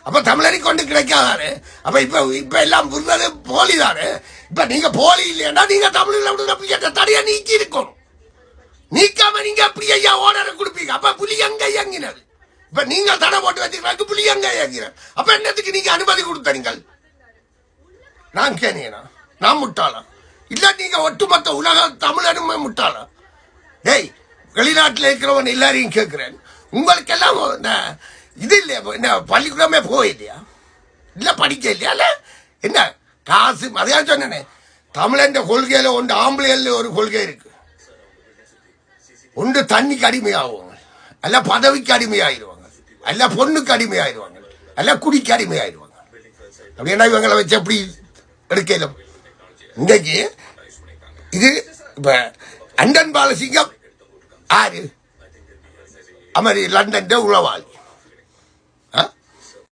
அப்ப தமிழருக்கு கொண்டு கிடைக்காதாரு. அப்ப இப்ப எல்லாம் விடுறது போலி தானே. இப்ப நீங்க போலி இல்லையா, நீங்க தமிழ்ல விடுற தடையா நீக்கி இருக்கணும். நீக்காம நீங்க அப்படி ஐயா ஓடரை கொடுப்பீங்க. அப்ப புலி எங்க இயங்கினது? இப்ப நீங்க தடை போட்டு வச்சுக்கிறாங்க, புலி எங்க இயங்கின? அப்ப என்னத்துக்கு நீங்க அனுமதி கொடுத்த? நீங்கள் நான் கேனீனா நான் முட்டாளா? இல்ல நீங்க ஒட்டுமொத்த உலக தமிழனுமே முட்டாளா? டேய், வெளிநாட்டில் இருக்கிறவன் எல்லாரையும் கேட்கிறேன், உங்களுக்கு எல்லாம் இது இல்லையா? என்ன பள்ளிக்கூடமே போயில்லையா? இல்ல படிக்க இல்லையா? இல்ல என்ன காசு? அதையா சொன்னேன், தமிழன் கொள்கையில ஒன்று ஆம்பளைல ஒரு கொள்கை இருக்கு. ஒன்று தண்ணிக்கு அடிமையாகுவாங்க, அல்ல பதவிக்கு அடிமையாயிருவாங்க, அல்ல பொண்ணுக்கு அடிமையாயிருவாங்க, அல்ல குடிக்கு அடிமையாயிருவாங்க. அப்படின்னா இவங்களை வச்சு எப்படி எடுக்கல? இன்றைக்கு இது இப்ப அண்டன் பாலசிங்கம் ஆறு லண்டன் உளவாளி,